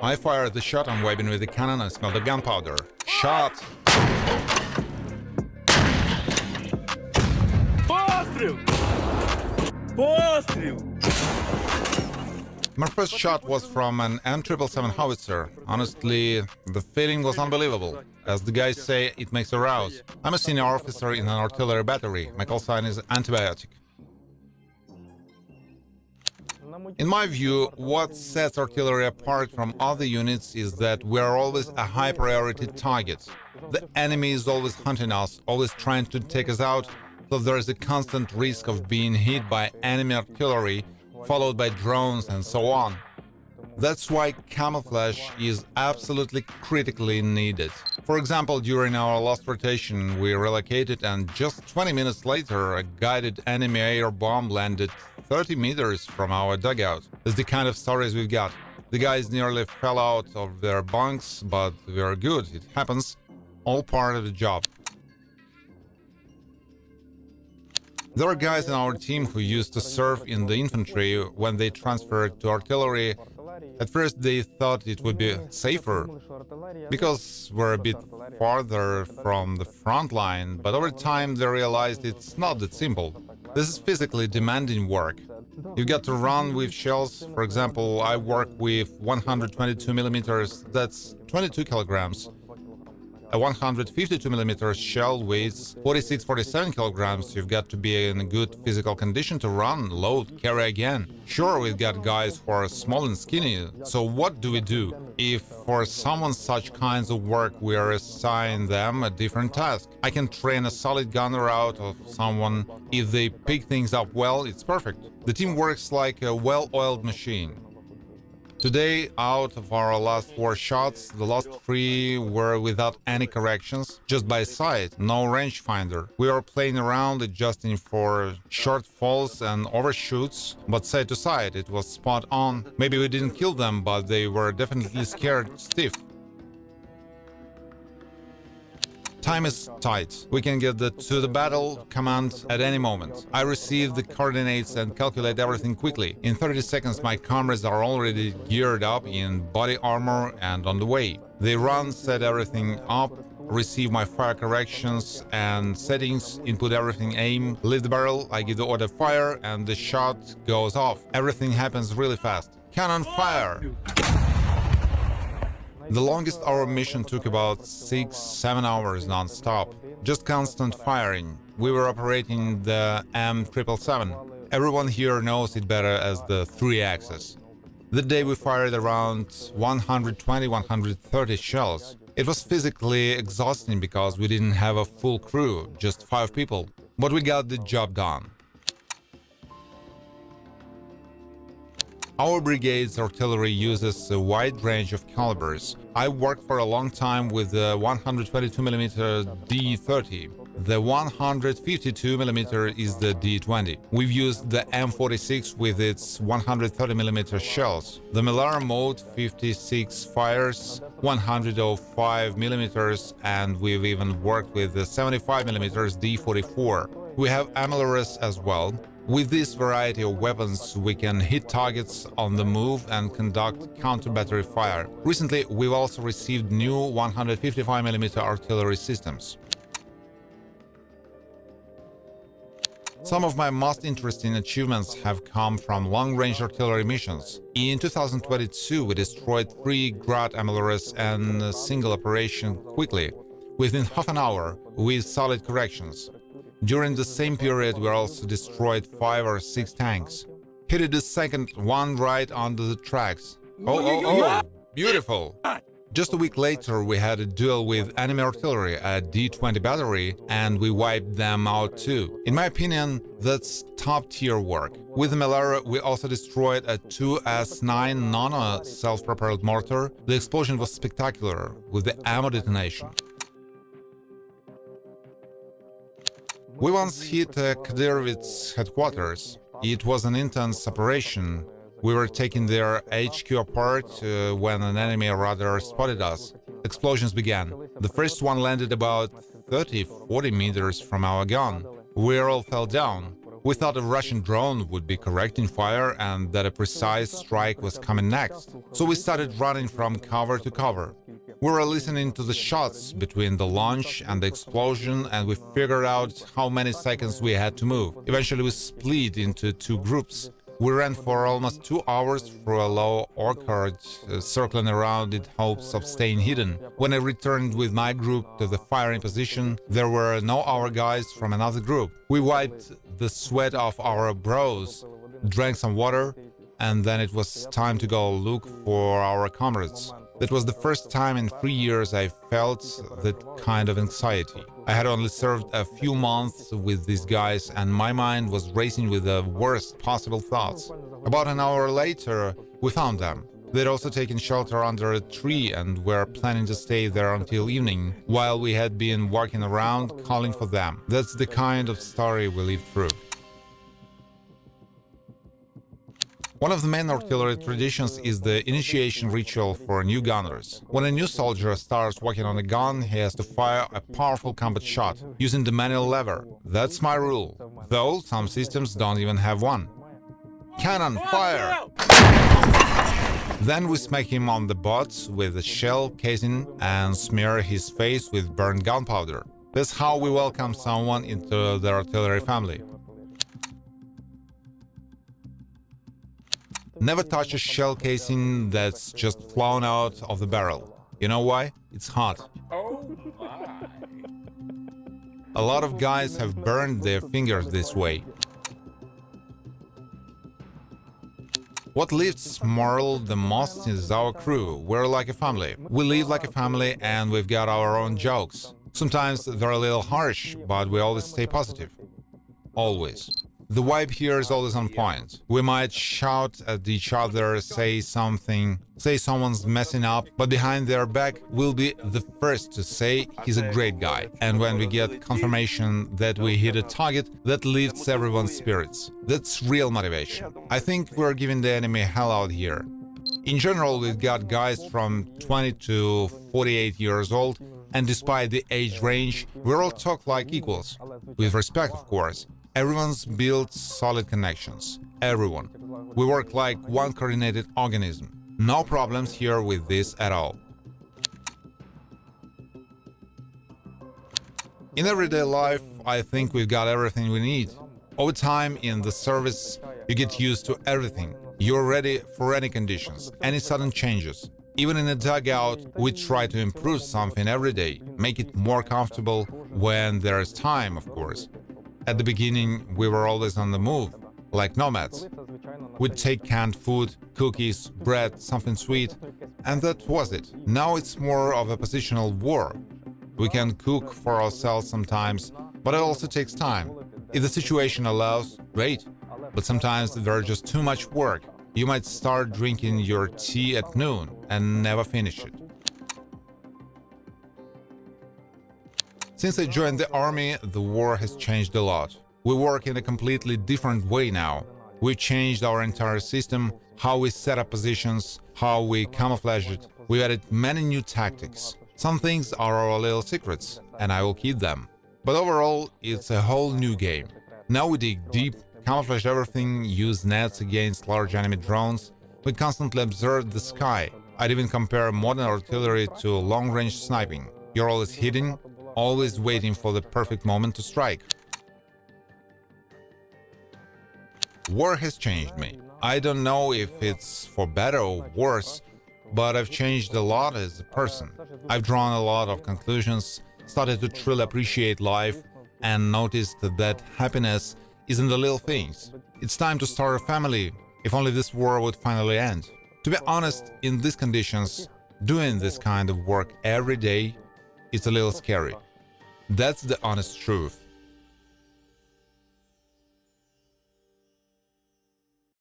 I fired the shot on weapon with the cannon and smelled the gunpowder. Shot! Постріл! Постріл! My first shot was from an M777 howitzer. Honestly, the feeling was unbelievable. As the guys say, it makes a rouse. I'm a senior officer in an artillery battery. My call sign is Antibiotic. In my view, what sets artillery apart from other units is that we are always a high priority target. The enemy is always hunting us, always trying to take us out, so there is a constant risk of being hit by enemy artillery, followed by drones and so on. That's why camouflage is absolutely critically needed. For example, during our last rotation, we relocated and just 20 minutes later, a guided enemy air bomb landed 30 meters from our dugout. That's the kind of stories we've got. The guys nearly fell out of their bunks, but we're good. It happens. All part of the job. There are guys in our team who used to serve in the infantry. When they transferred to artillery, at first they thought it would be safer because we're a bit farther from the front line, but over time they realized it's not that simple. This is physically demanding work. You got to run with shells. For example, I work with 122 millimeters, that's 22 kilograms. A 152mm shell weighs 46-47 kilograms. You've got to be in a good physical condition to run, load, carry again. Sure, we've got guys who are small and skinny, so what do we do? If for someone such kinds of work we are assigning them a different task. I can train a solid gunner out of someone. If they pick things up well, it's perfect. The team works like a well-oiled machine. Today, out of our last 4 shots, the last 3 were without any corrections, just by sight, no rangefinder. We were playing around, adjusting for short falls and overshoots, but side to side, it was spot on. Maybe we didn't kill them, but they were definitely scared stiff. Time is tight. We can get to the battle command at any moment. I receive the coordinates and calculate everything quickly. In 30 seconds, my comrades are already geared up in body armor and on the way. They run, set everything up, receive my fire corrections and settings, input everything, aim, leave the barrel, I give the order fire, and the shot goes off. Everything happens really fast. Cannon fire! The longest our mission took about 6-7 hours non-stop. Just constant firing. We were operating the M777. Everyone here knows it better as the 3-axis. That day we fired around 120-130 shells. It was physically exhausting because we didn't have a full crew, just 5 people. But we got the job done. Our brigade's artillery uses a wide range of calibers. I worked for a long time with the 122mm D30. The 152mm is the D20. We've used the M46 with its 130mm shells. The Millar mode 56 fires 105mm, and we've even worked with the 75mm D44. We have MLRS as well. With this variety of weapons, we can hit targets on the move and conduct counter-battery fire. Recently, we've also received new 155mm artillery systems. Some of my most interesting achievements have come from long-range artillery missions. In 2022, we destroyed 3 Grad MLRS and a single operation quickly, within half an hour, with solid corrections. During the same period, we also destroyed 5 or 6 tanks. Hit the second one right under the tracks. Oh, beautiful! Just a week later, we had a duel with enemy artillery at D20 battery, and we wiped them out too. In my opinion, that's top-tier work. With the Millar, we also destroyed a 2S9 Nano self-propelled mortar. The explosion was spectacular, with the ammo detonation. We once hit Kadyrov's headquarters. It was an intense operation. We were taking their HQ apart when an enemy radar spotted us. Explosions began. The first one landed about 30-40 meters from our gun. We all fell down. We thought a Russian drone would be correcting fire and that a precise strike was coming next. So we started running from cover to cover. We were listening to the shots between the launch and the explosion, and we figured out how many seconds we had to move. Eventually we split into two groups. We ran for almost 2 hours through a low orchard, circling around in hopes of staying hidden. When I returned with my group to the firing position, there were no our guys from another group. We wiped the sweat off our brows, drank some water, and then it was time to go look for our comrades. That was the first time in 3 years I felt that kind of anxiety. I had only served a few months with these guys, and my mind was racing with the worst possible thoughts. About an hour later, we found them. They'd also taken shelter under a tree and were planning to stay there until evening, while we had been walking around calling for them. That's the kind of story we lived through. One of the main artillery traditions is the initiation ritual for new gunners. When a new soldier starts working on a gun, he has to fire a powerful combat shot using the manual lever. That's my rule, though some systems don't even have one. Cannon, fire! Then we smack him on the butt with a shell casing and smear his face with burned gunpowder. That's how we welcome someone into the artillery family. Never touch a shell casing that's just flown out of the barrel. You know why? It's hot. Oh my. A lot of guys have burned their fingers this way. What lifts morale the most is our crew. We're like a family. We live like a family and we've got our own jokes. Sometimes they're a little harsh, but we always stay positive. Always. The vibe here is always on point. We might shout at each other, say someone's messing up, but behind their back we'll be the first to say he's a great guy. And when we get confirmation that we hit a target, that lifts everyone's spirits. That's real motivation. I think we're giving the enemy hell out here. In general, we've got guys from 20 to 48 years old, and despite the age range, we all talk like equals. With respect, of course. Everyone's built solid connections. Everyone. We work like one coordinated organism. No problems here with this at all. In everyday life, I think we've got everything we need. Over time in the service, you get used to everything. You're ready for any conditions, any sudden changes. Even in a dugout, we try to improve something every day, make it more comfortable when there is time, of course. At the beginning, we were always on the move, like nomads. We'd take canned food, cookies, bread, something sweet, and that was it. Now it's more of a positional war. We can cook for ourselves sometimes, but it also takes time. If the situation allows, great. But sometimes there's just too much work. You might start drinking your tea at noon and never finish it. Since I joined the army, the war has changed a lot. We work in a completely different way now. We've changed our entire system, how we set up positions, how we camouflage it. We've added many new tactics. Some things are our little secrets, and I will keep them. But overall, it's a whole new game. Now we dig deep, camouflage everything, use nets against large enemy drones. We constantly observe the sky. I'd even compare modern artillery to long-range sniping. You're always hidden, always waiting for the perfect moment to strike. War has changed me. I don't know if it's for better or worse, but I've changed a lot as a person. I've drawn a lot of conclusions, started to truly appreciate life, and noticed that happiness is in the little things. It's time to start a family, if only this war would finally end. To be honest, in these conditions, doing this kind of work every day, it's a little scary. That's the honest truth.